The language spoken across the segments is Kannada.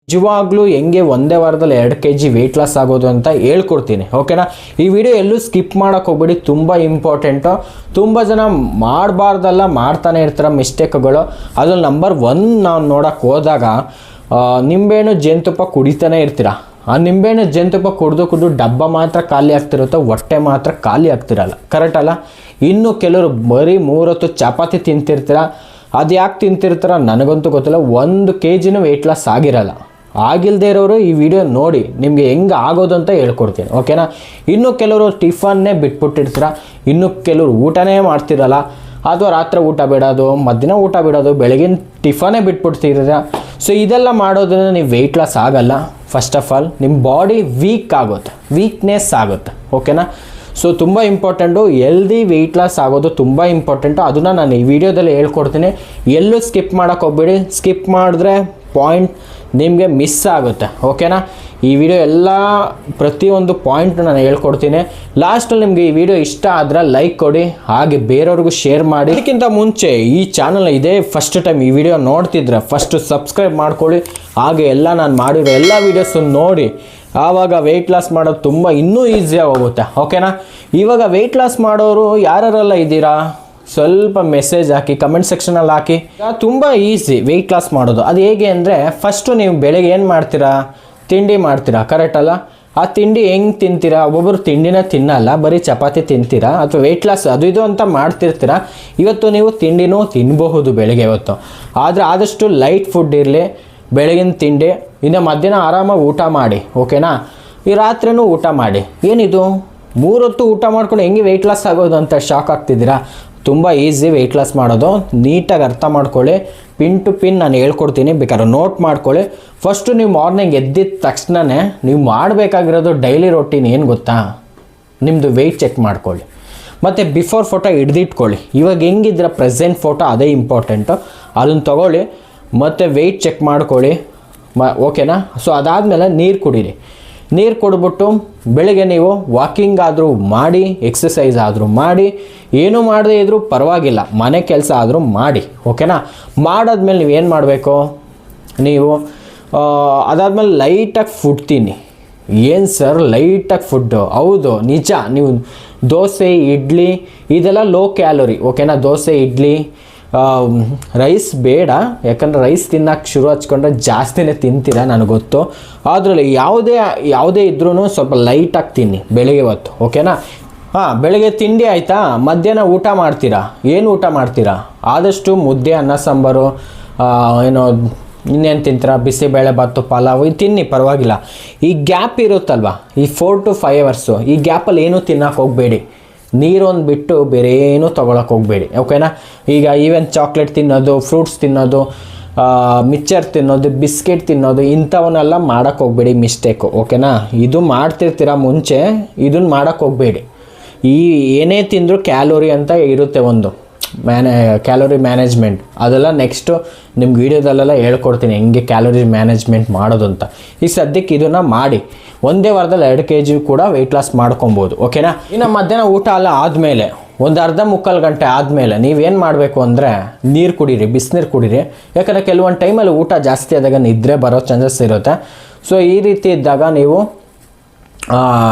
ನಿಜವಾಗ್ಲೂ ಹೆಂಗೆ ಒಂದೇ ವಾರದಲ್ಲಿ 2 kg ವೆಯ್ಟ್ ಲಾಸ್ ಆಗೋದು ಅಂತ ಹೇಳ್ಕೊಡ್ತೀನಿ, ಓಕೆನಾ. ಈ ವಿಡಿಯೋ ಎಲ್ಲೂ ಸ್ಕಿಪ್ ಮಾಡೋಕ್ಕೆ ಹೋಗ್ಬೇಡಿ, ತುಂಬ ಇಂಪಾರ್ಟೆಂಟು. ತುಂಬ ಜನ ಮಾಡಬಾರ್ದಲ್ಲ ಮಾಡ್ತಾನೆ ಇರ್ತಾರೆ ಮಿಸ್ಟೇಕ್ಗಳು. ಅದ್ರಲ್ಲಿ ನಂಬರ್ 1 ನಾವು ನೋಡೋಕ್ಕೆ ಹೋದಾಗ ನಿಂಬೆಹಣ್ಣು ಜೇನುತುಪ್ಪ ಕುಡಿತಾನೆ ಇರ್ತೀರ. ಆ ನಿಂಬೆಹಣ್ಣು ಜೇನುತುಪ್ಪ ಕುಡಿದು ಡಬ್ಬ ಮಾತ್ರ ಖಾಲಿ ಆಗ್ತಿರುತ್ತೆ, ಹೊಟ್ಟೆ ಮಾತ್ರ ಖಾಲಿ ಆಗ್ತಿರಲ್ಲ, ಕರೆಕ್ಟ್ ಅಲ್ಲ. ಇನ್ನು ಕೆಲವರು ಬರೀ 3 ಹೊತ್ತು ಚಪಾತಿ ತಿಂತಿರ್ತೀರ. ಅದು ಯಾಕೆ ತಿಂತಿರ್ತಾರ ನನಗಂತೂ ಗೊತ್ತಿಲ್ಲ. 1 kgನೂ ವೆಯ್ಟ್ ಲಾಸ್ ಆಗಿರಲ್ಲ. ಆಗಿಲ್ಲದೆ ಇರೋರು ಈ ವಿಡಿಯೋ ನೋಡಿ ನಿಮಗೆ ಹೆಂಗೆ ಆಗೋದು ಅಂತ ಹೇಳ್ಕೊಡ್ತೀನಿ, ಓಕೆನಾ. ಇನ್ನು ಕೆಲವರು ಟಿಫನ್ನೇ ಬಿಟ್ಬಿಟ್ಟಿರ್ತೀರ, ಇನ್ನು ಕೆಲವರು ಊಟನೇ ಮಾಡ್ತಿರಲ್ಲ, ಅಥವಾ ರಾತ್ರಿ ಊಟ ಬಿಡೋದು, ಮಧ್ಯಾಹ್ನ ಊಟ ಬಿಡೋದು, ಬೆಳಗಿನ ಟಿಫನೇ ಬಿಟ್ಬಿಡ್ತಿರ. ಸೊ ಇದೆಲ್ಲ ಮಾಡೋದ್ರಿಂದ ನೀವು ವೆಯ್ಟ್ ಲಾಸ್ ಆಗಲ್ಲ. ಫಸ್ಟ್ ಆಫ್ ಆಲ್ ನಿಮ್ಮ ಬಾಡಿ ವೀಕ್ನೆಸ್ ಆಗುತ್ತೆ, ಓಕೆನಾ. ಸೊ ತುಂಬ ಇಂಪಾರ್ಟೆಂಟು, ಎಲ್ದಿ ವೆಯ್ಟ್ ಲಾಸ್ ಆಗೋದು ತುಂಬ ಇಂಪಾರ್ಟೆಂಟು. ಅದನ್ನು ನಾನು ಈ ವಿಡಿಯೋದಲ್ಲಿ ಹೇಳ್ಕೊಡ್ತೀನಿ. ಎಲ್ಲೂ ಸ್ಕಿಪ್ ಮಾಡೋಕ್ಕೆ ಹೋಗ್ಬೇಡಿ. ಸ್ಕಿಪ್ ಮಾಡಿದ್ರೆ ಪಾಯಿಂಟ್ ನಿಮಗೆ ಮಿಸ್ ಆಗುತ್ತೆ, ಓಕೆನಾ. ಈ ವಿಡಿಯೋ ಎಲ್ಲ ಪ್ರತಿಯೊಂದು ಪಾಯಿಂಟ್ ನಾನು ಹೇಳ್ಕೊಡ್ತೀನಿ. ಲಾಸ್ಟಲ್ಲಿ ನಿಮಗೆ ಈ ವಿಡಿಯೋ ಇಷ್ಟ ಆದರೆ ಲೈಕ್ ಕೊಡಿ, ಹಾಗೆ ಬೇರೆಯವ್ರಿಗೂ ಶೇರ್ ಮಾಡಿ. ಅದಕ್ಕಿಂತ ಮುಂಚೆ ಈ ಚಾನಲ್ ಇದೇ ಫಸ್ಟ್ ಟೈಮ್ ಈ ವಿಡಿಯೋ ನೋಡ್ತಿದ್ರೆ ಫಸ್ಟು ಸಬ್ಸ್ಕ್ರೈಬ್ ಮಾಡ್ಕೊಳ್ಳಿ. ಹಾಗೆ ಎಲ್ಲ ನಾನು ಮಾಡಿರೋ ಎಲ್ಲ ವೀಡಿಯೋಸನ್ನು ನೋಡಿ, ಆವಾಗ ವೆಯ್ಟ್ ಲಾಸ್ ಮಾಡೋದು ತುಂಬ ಇನ್ನೂ ಈಸಿಯಾಗಿ ಹೋಗುತ್ತೆ, ಓಕೆನಾ. ಇವಾಗ ವೆಯ್ಟ್ ಲಾಸ್ ಮಾಡೋರು ಯಾರೆಲ್ಲ ಇದ್ದೀರಾ ಸ್ವಲ್ಪ ಮೆಸೇಜ್ ಹಾಕಿ, ಕಮೆಂಟ್ ಸೆಕ್ಷನಲ್ಲಿ ಹಾಕಿ. ತುಂಬ ಈಸಿ ವೆಯ್ಟ್ ಲಾಸ್ ಮಾಡೋದು. ಅದು ಹೇಗೆ ಅಂದರೆ, ಫಸ್ಟು ನೀವು ಬೆಳಗ್ಗೆ ಏನು ಮಾಡ್ತೀರಾ, ತಿಂಡಿ ಮಾಡ್ತೀರಾ, ಕರೆಕ್ಟ್ ಅಲ್ಲ. ಆ ತಿಂಡಿ ಹೆಂಗೆ ತಿಂತೀರಾ, ಒಬ್ಬೊಬ್ಬರು ತಿಂಡಿನ ತಿನ್ನಲ್ಲ, ಬರೀ ಚಪಾತಿ ತಿಂತೀರಾ, ಅಥವಾ ವೆಯ್ಟ್ ಲಾಸ್ ಅದು ಇದು ಅಂತ ಮಾಡ್ತಿರ್ತೀರ. ಇವತ್ತು ನೀವು ತಿಂಡಿನೂ ತಿನ್ನಬಹುದು ಬೆಳಗ್ಗೆ ಇವತ್ತು, ಆದರೆ ಆದಷ್ಟು ಲೈಟ್ ಫುಡ್ ಇರಲಿ. ಬೆಳಗಿನ ತಿಂಡಿ, ಇನ್ನು ಮಧ್ಯಾಹ್ನ ಆರಾಮಾಗಿ ಊಟ ಮಾಡಿ, ಓಕೆನಾ. ಈ ರಾತ್ರಿನೂ ಊಟ ಮಾಡಿ. ಏನಿದು 3 ಹೊತ್ತು ಊಟ ಮಾಡ್ಕೊಂಡು ಹೆಂಗೆ ವೆಯ್ಟ್ ಲಾಸ್ ಆಗೋದು ಅಂತ ಶಾಕ್ ಆಗ್ತಿದ್ದೀರಾ? ತುಂಬ ಈಸಿ ವೆಯ್ಟ್ ಲಾಸ್ ಮಾಡೋದು. ನೀಟಾಗಿ ಅರ್ಥ ಮಾಡ್ಕೊಳ್ಳಿ, ಪಿನ್ ಟು ಪಿನ್ ನಾನು ಹೇಳ್ಕೊಡ್ತೀನಿ, ಬೇಕಾದ್ರೆ ನೋಟ್ ಮಾಡ್ಕೊಳ್ಳಿ. ಫಸ್ಟು ನೀವು ಮಾರ್ನಿಂಗ್ ಎದ್ದಿದ ತಕ್ಷಣವೇ ನೀವು ಮಾಡಬೇಕಾಗಿರೋದು ಡೈಲಿ ರೊಟೀನ್ ಏನು ಗೊತ್ತಾ, ನಿಮ್ಮದು ವೆಯ್ಟ್ ಚೆಕ್ ಮಾಡ್ಕೊಳ್ಳಿ, ಮತ್ತು ಬಿಫೋರ್ ಫೋಟೋ ಹಿಡ್ದಿಟ್ಕೊಳ್ಳಿ. ಇವಾಗ ಹೆಂಗಿದ್ರೆ ಪ್ರೆಸೆಂಟ್ ಫೋಟೋ ಅದೇ ಇಂಪಾರ್ಟೆಂಟು, ಅದನ್ನು ತೊಗೊಳ್ಳಿ ಮತ್ತು ವೆಯ್ಟ್ ಚೆಕ್ ಮಾಡ್ಕೊಳ್ಳಿ, ಓಕೆನಾ. ಸೊ ಅದಾದಮೇಲೆ ನೀರು ಕುಡೀರಿ. ನೀರು ಕುಡಿದ್ಬಿಟ್ಟು ಬೆಳಗ್ಗೆ ನೀವು ವಾಕಿಂಗ್ ಆದರೂ ಮಾಡಿ, ಎಕ್ಸಸೈಸ್ ಆದರೂ ಮಾಡಿ, ಏನೂ ಮಾಡದೇ ಇದ್ದರೂ ಪರವಾಗಿಲ್ಲ, ಮನೆ ಕೆಲಸ ಆದರೂ ಮಾಡಿ, ಓಕೆನಾ. ಮಾಡಾದ್ಮೇಲೆ ನೀವು ಏನು ಮಾಡಬೇಕು, ನೀವು ಅದಾದಮೇಲೆ ಲೈಟಾಗಿ ಫುಡ್ ತಿನ್ನಿ. ಏನು ಸರ್ ಲೈಟಾಗಿ ಫುಡ್ಡು? ಹೌದು ನಿಜ. ನೀವು ದೋಸೆ ಇಡ್ಲಿ ಇದೆಲ್ಲ ಲೋ ಕ್ಯಾಲೋರಿ, ಓಕೆನಾ. ದೋಸೆ ಇಡ್ಲಿ ರೈಸ್ ಬೇಡ, ಯಾಕಂದರೆ ರೈಸ್ ತಿನ್ನೋಕ್ಕೆ ಶುರು ಹಚ್ಕೊಂಡ್ರೆ ಜಾಸ್ತಿನೇ ತಿಂತೀರ, ನನಗೆ ಗೊತ್ತು. ಅದರಲ್ಲಿ ಯಾವುದೇ ಇದ್ರೂ ಸ್ವಲ್ಪ ಲೈಟಾಗಿ ತಿನ್ನಿ ಬೆಳಗ್ಗೆ ಹೊತ್ತು, ಓಕೆನಾ. ಬೆಳಗ್ಗೆ ತಿಂಡಿ ಆಯಿತಾ, ಮಧ್ಯಾಹ್ನ ಊಟ ಮಾಡ್ತೀರಾ, ಏನು ಊಟ ಮಾಡ್ತೀರಾ? ಆದಷ್ಟು ಮುದ್ದೆ, ಅನ್ನ ಸಾಂಬಾರು, ಏನೋ ಇನ್ನೇನು ತಿಂತೀರಾ, ಬಿಸಿಬೇಳೆ ಬಾತು, ಪಲಾವು ಇದು ತಿನ್ನಿ, ಪರವಾಗಿಲ್ಲ. ಈ ಗ್ಯಾಪ್ ಇರುತ್ತಲ್ವ, ಈ 4 to 5 hours, ಈ ಗ್ಯಾಪಲ್ಲಿ ಏನೂ ತಿನ್ನೋಕೆ ಹೋಗಬೇಡಿ. ನೀರೊಂದು ಬಿಟ್ಟು ಬೇರೆ ಏನೂ ತೊಗೊಳಕ್ಕೆ ಹೋಗಬೇಡಿ, ಓಕೆನಾ. ಈಗ ಈವನ್ ಚಾಕ್ಲೇಟ್ ತಿನ್ನೋದು, ಫ್ರೂಟ್ಸ್ ತಿನ್ನೋದು, ಮಿಕ್ಚರ್ ತಿನ್ನೋದು, ಬಿಸ್ಕೆಟ್ ತಿನ್ನೋದು, ಇಂಥವನ್ನೆಲ್ಲ ಮಾಡೋಕ್ಕೆ ಹೋಗಬೇಡಿ, ಮಿಸ್ಟೇಕು, ಓಕೆನಾ. ಇದು ಮಾಡ್ತಿರ್ತೀರ ಮುಂಚೆ, ಇದನ್ನು ಮಾಡೋಕ್ಕೆ ಹೋಗಬೇಡಿ. ಏನೇ ತಿಂದರೂ ಕ್ಯಾಲೋರಿ ಅಂತ ಇರುತ್ತೆ, ಒಂದು ಕ್ಯಾಲೋರಿ ಮ್ಯಾನೇಜ್ಮೆಂಟ್, ಅದೆಲ್ಲ ನೆಕ್ಸ್ಟು ನಿಮ್ಗೆ ವೀಡಿಯೋದಲ್ಲೆಲ್ಲ ಹೇಳ್ಕೊಡ್ತೀನಿ ಹೆಂಗೆ ಕ್ಯಾಲೋರಿ ಮ್ಯಾನೇಜ್ಮೆಂಟ್ ಮಾಡೋದು ಅಂತ. ಈ ಸದ್ಯಕ್ಕೆ ಇದನ್ನು ಮಾಡಿ ಒಂದೇ ವಾರದಲ್ಲಿ 2 kg ಕೂಡ ವೆಯ್ಟ್ ಲಾಸ್ ಮಾಡ್ಕೊಬೋದು, ಓಕೆನಾ. ಇನ್ನು ಮಧ್ಯಾಹ್ನ ಊಟ ಎಲ್ಲ ಆದಮೇಲೆ ಒಂದು ಅರ್ಧ ಮುಕ್ಕಾಲು ಗಂಟೆ ಆದಮೇಲೆ ನೀವೇನು ಮಾಡಬೇಕು ಅಂದರೆ ನೀರು ಕುಡೀರಿ, ಬಿಸಿನೀರು ಕುಡೀರಿ. ಯಾಕಂದರೆ ಕೆಲವೊಂದು ಟೈಮಲ್ಲಿ ಊಟ ಜಾಸ್ತಿ ಆದಾಗ ನಿದ್ರೆ ಬರೋ ಚಾನ್ಸಸ್ ಇರುತ್ತೆ. ಸೊ ಈ ರೀತಿ ಇದ್ದಾಗ ನೀವು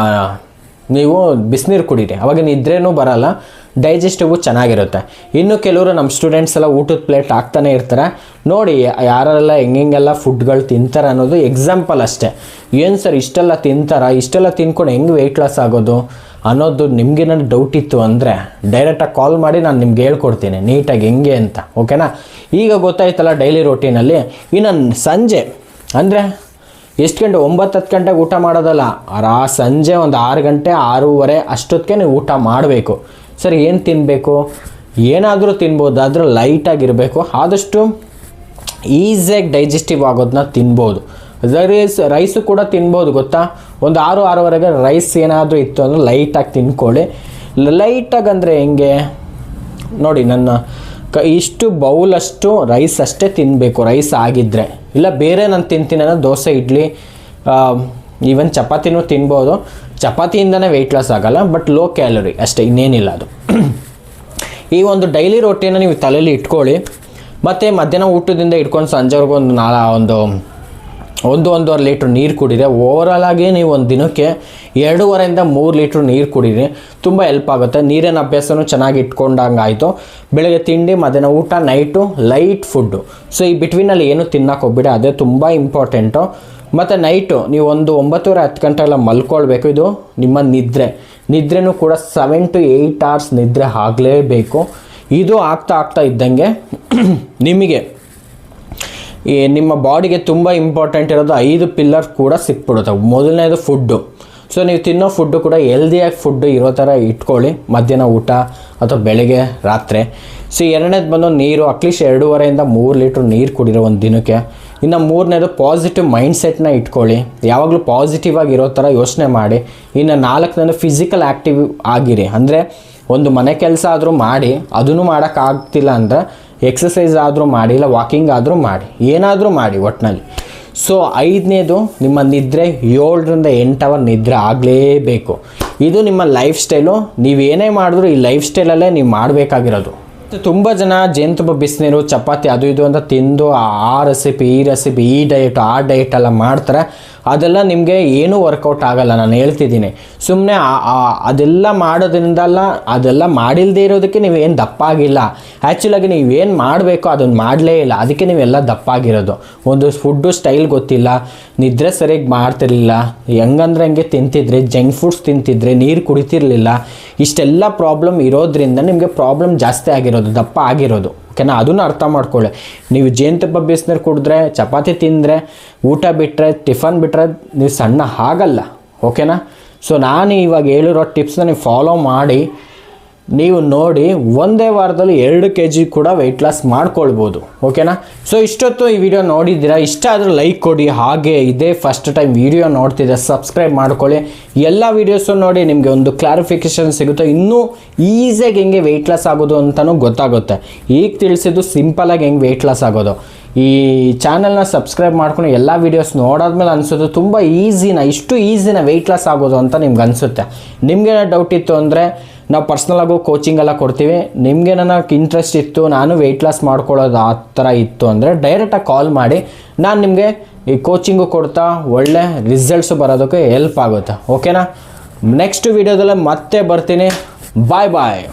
ಬಿಸಿನೀರು ಕುಡೀರಿ, ಅವಾಗ ನಿದ್ರೇನೂ ಬರಲ್ಲ, ಡೈಜೆಸ್ಟಿವು ಚೆನ್ನಾಗಿರುತ್ತೆ. ಇನ್ನು ಕೆಲವರು ನಮ್ಮ ಸ್ಟೂಡೆಂಟ್ಸ್ ಎಲ್ಲ ಊಟದ ಪ್ಲೇಟ್ ಹಾಕ್ತಾನೆ ಇರ್ತಾರೆ ನೋಡಿ, ಯಾರೆಲ್ಲ ಹೆಂಗೆಲ್ಲ ಫುಡ್ಗಳು ತಿಂತಾರೆ ಅನ್ನೋದು ಎಕ್ಸಾಂಪಲ್ ಅಷ್ಟೇ. ಏನು ಸರ್ ಇಷ್ಟೆಲ್ಲ ಇಷ್ಟೆಲ್ಲ ತಿನ್ಕೊಂಡು ಹೆಂಗೆ ವೆಯ್ಟ್ ಲಾಸ್ ಆಗೋದು ಅನ್ನೋದು ನಿಮಗೇನಾದ್ರು ಡೌಟ್ ಇತ್ತು ಅಂದರೆ ಡೈರೆಕ್ಟಾಗಿ ಕಾಲ್ ಮಾಡಿ ನಾನು ನಿಮ್ಗೆ ಹೇಳ್ಕೊಡ್ತೀನಿ ನೀಟಾಗಿ ಹೆಂಗೆ ಅಂತ, ಓಕೆನಾ. ಈಗ ಗೊತ್ತಾಯ್ತಲ್ಲ ಡೈಲಿ ರೊಟೀನಲ್ಲಿ. ಇನ್ನು ಸಂಜೆ ಅಂದರೆ ಎಷ್ಟು ಗಂಟೆ, 9-10 ಗಂಟೆಗೆ ಊಟ ಮಾಡೋದಲ್ಲ, ಸಂಜೆ ಒಂದು 6 ಗಂಟೆ 6:30 ಅಷ್ಟೊತ್ತಿಗೆ ನೀವು ಊಟ ಮಾಡಬೇಕು. ಸರ್ ಏನು ತಿನ್ನಬೇಕು, ಏನಾದರೂ ತಿನ್ಬೋದು, ಆದರೆ ಲೈಟಾಗಿರಬೇಕು. ಆದಷ್ಟು ಈಸಿಯಾಗಿ ಡೈಜೆಸ್ಟಿವ್ ಆಗೋದನ್ನ ತಿನ್ಬೋದು. ರೈಸು ಕೂಡ ತಿನ್ಬೋದು ಗೊತ್ತಾ. ಒಂದು 6-6:30 ರೈಸ್ ಏನಾದರೂ ಇತ್ತು ಅಂದರೆ ಲೈಟಾಗಿ ತಿನ್ಕೊಳ್ಳಿ. ಲೈಟಾಗಿ ಅಂದರೆ ಹೆಂಗೆ ನೋಡಿ, ನನ್ನ ಇಷ್ಟು ಬೌಲಷ್ಟು ರೈಸ್ ಅಷ್ಟೇ ತಿನ್ನಬೇಕು, ರೈಸ್ ಆಗಿದ್ದರೆ. ಇಲ್ಲ ಬೇರೆ ನಾನು ತಿಂತೀನಿ ಅಂದರೆ ದೋಸೆ, ಇಡ್ಲಿ, ಈವನ್ ಚಪಾತಿನೂ ತಿನ್ಬೋದು. ಚಪಾತಿಯಿಂದನೇ ವೆಯ್ಟ್ ಲಾಸ್ ಆಗೋಲ್ಲ, ಬಟ್ ಲೋ ಕ್ಯಾಲೋರಿ ಅಷ್ಟೇ, ಇನ್ನೇನಿಲ್ಲ ಅದು. ಈ ಒಂದು ಡೈಲಿ ರೊಟೀನ ನೀವು ತಲೆಯಲ್ಲಿ ಇಟ್ಕೊಳ್ಳಿ. ಮತ್ತು ಮಧ್ಯಾಹ್ನ ಊಟದಿಂದ ಇಟ್ಕೊಂಡು ಸಂಜೆವರೆಗೂ ಒಂದು 1-1.5 ಲೀಟ್ರ್ ನೀರು ಕುಡಿದ್ರೆ ಓವರಾಲ್ ಆಗಿ ನೀವು ಒಂದು ದಿನಕ್ಕೆ 2.5 3 ಲೀಟ್ರ್ ನೀರು ಕುಡೀರಿ, ತುಂಬ ಹೆಲ್ಪ್ ಆಗುತ್ತೆ. ನೀರಿನ ಅಭ್ಯಾಸನೂ ಚೆನ್ನಾಗಿ ಇಟ್ಕೊಂಡಂಗೆ ಆಯಿತು. ಬೆಳಗ್ಗೆ ತಿಂಡಿ, ಮಧ್ಯಾಹ್ನ ಊಟ, ನೈಟು ಲೈಟ್ ಫುಡ್ಡು. ಸೊ ಈ ಬಿಟ್ವೀನಲ್ಲಿ ಏನು ತಿನ್ನಕ್ಕೆ ಹೋಗ್ಬಿಡಿ, ಅದೇ ತುಂಬ ಇಂಪಾರ್ಟೆಂಟು. ಮತ್ತು ನೈಟು ನೀವು ಒಂದು 9-10 ಗಂಟೆ ಎಲ್ಲ ಮಲ್ಕೊಳ್ಬೇಕು. ಇದು ನಿಮ್ಮ ನಿದ್ರೆನೂ ಕೂಡ 7 to 8 hours ನಿದ್ರೆ ಆಗಲೇಬೇಕು. ಇದು ಆಗ್ತಾ ಇದ್ದಂಗೆ ನಿಮಗೆ ನಿಮ್ಮ ಬಾಡಿಗೆ ತುಂಬ ಇಂಪಾರ್ಟೆಂಟ್ ಇರೋದು 5 ಪಿಲ್ಲರ್ ಕೂಡ ಸಿಕ್ಬಿಡುತ್ತೆ. ಮೊದಲನೇದು ಫುಡ್ಡು. ಸೊ ನೀವು ತಿನ್ನೋ ಫುಡ್ಡು ಕೂಡ ಹೆಲ್ದಿಯಾಗಿ ಫುಡ್ಡು ಇರೋ ಥರ ಇಟ್ಕೊಳ್ಳಿ, ಮಧ್ಯಾಹ್ನ ಊಟ ಅಥವಾ ಬೆಳಗ್ಗೆ ರಾತ್ರಿ. ಸೊ ಎರಡನೇದು ಬಂದು ನೀರು, ಅಟ್ಲೀಸ್ಟ್ 2.5 3 ಲೀಟ್ರ್ ನೀರು ಕುಡಿರೋ ಒಂದು ದಿನಕ್ಕೆ. ಇನ್ನು ಮೂರನೇದು ಪಾಸಿಟಿವ್ ಮೈಂಡ್ಸೆಟ್ನ ಇಟ್ಕೊಳ್ಳಿ, ಯಾವಾಗಲೂ ಪಾಸಿಟಿವ್ ಆಗಿರೋ ಥರ ಯೋಚನೆ ಮಾಡಿ. ಇನ್ನು 4ನೇದು ಫಿಸಿಕಲ್ ಆ್ಯಕ್ಟಿವ್ ಆಗಿರಿ, ಅಂದರೆ ಒಂದು ಮನೆ ಕೆಲಸ ಆದರೂ ಮಾಡಿ, ಅದನ್ನು ಮಾಡೋಕ್ಕಾಗ್ತಿಲ್ಲ ಅಂದರೆ ಎಕ್ಸಸೈಸ್ ಆದರೂ ಮಾಡಿ, ಇಲ್ಲ ವಾಕಿಂಗ್ ಆದರೂ ಮಾಡಿ, ಏನಾದರೂ ಮಾಡಿ ಒಟ್ಟಿನಲ್ಲಿ. ಸೊ 5ನೇದು ನಿಮ್ಮ ನಿದ್ರೆ 7 to 8 hour ನಿದ್ರೆ ಆಗಲೇಬೇಕು. ಇದು ನಿಮ್ಮ ಲೈಫ್ ಸ್ಟೈಲು. ನೀವೇನೇ ಮಾಡಿದ್ರು ಈ ಲೈಫ್ ಸ್ಟೈಲಲ್ಲೇ ನೀವು ಮಾಡಬೇಕಾಗಿರೋದು. ತುಂಬ ಜನ ಜೇನುತುಪ್ಪ, ಬಿಸಿನೀರು, ಚಪಾತಿ ಅದು ಇದು ಅಂತ ತಿಂದು ಆ ರೆಸಿಪಿ ಈ ರೆಸಿಪಿ, ಈ ಡಯಟು ಆ ಡಯಟ್ ಎಲ್ಲ ಮಾಡ್ತಾರೆ. ಅದೆಲ್ಲ ನಿಮಗೆ ಏನೂ ವರ್ಕೌಟ್ ಆಗಲ್ಲ, ನಾನು ಹೇಳ್ತಿದ್ದೀನಿ. ಸುಮ್ಮನೆ ಅದೆಲ್ಲ ಮಾಡೋದ್ರಿಂದಲ್ಲ, ಅದೆಲ್ಲ ಮಾಡಿಲ್ಲದೆ ಇರೋದಕ್ಕೆ ನೀವೇನು ದಪ್ಪ ಆಗಿಲ್ಲ. ಆ್ಯಕ್ಚುಲಾಗಿ ನೀವೇನು ಮಾಡಬೇಕೋ ಅದನ್ನು ಮಾಡಲೇ ಇಲ್ಲ, ಅದಕ್ಕೆ ನೀವೆಲ್ಲ ದಪ್ಪ ಆಗಿರೋದು. ಒಂದು ಫುಡ್ಡು ಸ್ಟೈಲ್ ಗೊತ್ತಿಲ್ಲ, ನಿದ್ರೆ ಸರಿಯಾಗಿ ಮಾಡ್ತಿರ್ಲಿಲ್ಲ, ಹೆಂಗಂದ್ರೆ ಹಂಗೆ ತಿಂತಿದ್ರೆ, ಜಂಕ್ ಫುಡ್ಸ್ ತಿಂತಿದ್ರೆ, ನೀರು ಕುಡಿತಿರ್ಲಿಲ್ಲ. ಇಷ್ಟೆಲ್ಲ ಪ್ರಾಬ್ಲಮ್ ಇರೋದ್ರಿಂದ ನಿಮಗೆ ಪ್ರಾಬ್ಲಮ್ ಜಾಸ್ತಿ ಆಗಿರೋದು, ದಪ್ಪ ಆಗಿರೋದು. ಓಕೆನಾ? ಅದನ್ನು ಅರ್ಥ ಮಾಡ್ಕೊಳ್ಳಿ. ನೀವು ಜೇನುತುಪ್ಪ ಬಿಸಿನೀರು ಕುಡಿದ್ರೆ, ಚಪಾತಿ ತಿಂದರೆ, ಊಟ ಬಿಟ್ಟರೆ, ಟಿಫನ್ ಬಿಟ್ಟರೆ ನೀವು ಸಣ್ಣ ಆಗಲ್ಲ. ಓಕೆನಾ? ಸೊ ನಾನು ಇವಾಗ ಹೇಳಿರೋ ಟಿಪ್ಸ್ನ ನೀವು ಫಾಲೋ ಮಾಡಿ, ನೀವು ನೋಡಿ ಒಂದೇ ವಾರದಲ್ಲಿ 2 kg ಕೂಡ ವೆಯ್ಟ್ ಲಾಸ್ ಮಾಡ್ಕೊಳ್ಬೋದು. ಓಕೆನಾ? ಸೊ ಇಷ್ಟೊತ್ತು ಈ ವಿಡಿಯೋ ನೋಡಿದ್ದೀರಾ, ಇಷ್ಟ ಆದರೆ ಲೈಕ್ ಕೊಡಿ. ಹಾಗೆ ಇದೇ ಫಸ್ಟ್ ಟೈಮ್ ವಿಡಿಯೋ ನೋಡ್ತಿದ್ದೆ, ಸಬ್ಸ್ಕ್ರೈಬ್ ಮಾಡ್ಕೊಳ್ಳಿ. ಎಲ್ಲ ವೀಡಿಯೋಸು ನೋಡಿ, ನಿಮಗೆ ಒಂದು ಕ್ಲಾರಿಫಿಕೇಷನ್ ಸಿಗುತ್ತೆ. ಇನ್ನೂ ಈಸಿಯಾಗಿ ಹೆಂಗೆ ವೆಯ್ಟ್ ಲಾಸ್ ಆಗೋದು ಅಂತಲೂ ಗೊತ್ತಾಗುತ್ತೆ. ಈಗ ತಿಳಿಸಿದ್ದು ಸಿಂಪಲಾಗಿ ಹೆಂಗೆ ವೆಯ್ಟ್ ಲಾಸ್ ಆಗೋದು. ಈ ಚಾನಲ್ನ ಸಬ್ಸ್ಕ್ರೈಬ್ ಮಾಡ್ಕೊಂಡು ಎಲ್ಲ ವೀಡಿಯೋಸ್ ನೋಡಾದ್ಮೇಲೆ ಅನಿಸೋದು ತುಂಬ ಇಷ್ಟು ಈಸಿನ ವೆಯ್ಟ್ ಲಾಸ್ ಆಗೋದು ಅಂತ ನಿಮ್ಗೆ ಅನಿಸುತ್ತೆ. ನಿಮಗೇನೋ ಡೌಟ್ ಇತ್ತು ಅಂದರೆ ನಾವು ಪರ್ಸ್ನಲಾಗೂ ಕೋಚಿಂಗ್ ಎಲ್ಲ ಕೊಡ್ತೀವಿ. ನಿಮಗೇನ ಇಂಟ್ರೆಸ್ಟ್ ಇತ್ತು, ನಾನು ವೆಯ್ಟ್ ಲಾಸ್ ಮಾಡ್ಕೊಳ್ಳೋದು ಆ ಥರ ಇತ್ತು ಅಂದರೆ ಡೈರೆಕ್ಟಾಗಿ ಕಾಲ್ ಮಾಡಿ, ನಾನು ನಿಮಗೆ ಈ ಕೋಚಿಂಗು ಕೊಡ್ತಾ ಒಳ್ಳೆ ರಿಸಲ್ಟ್ಸು ಬರೋದಕ್ಕೆ ಹೆಲ್ಪ್ ಆಗುತ್ತೆ. ಓಕೆನಾ? ನೆಕ್ಸ್ಟ್ ವೀಡಿಯೋದಲ್ಲೇ ಮತ್ತೆ ಬರ್ತೀನಿ. ಬಾಯ್.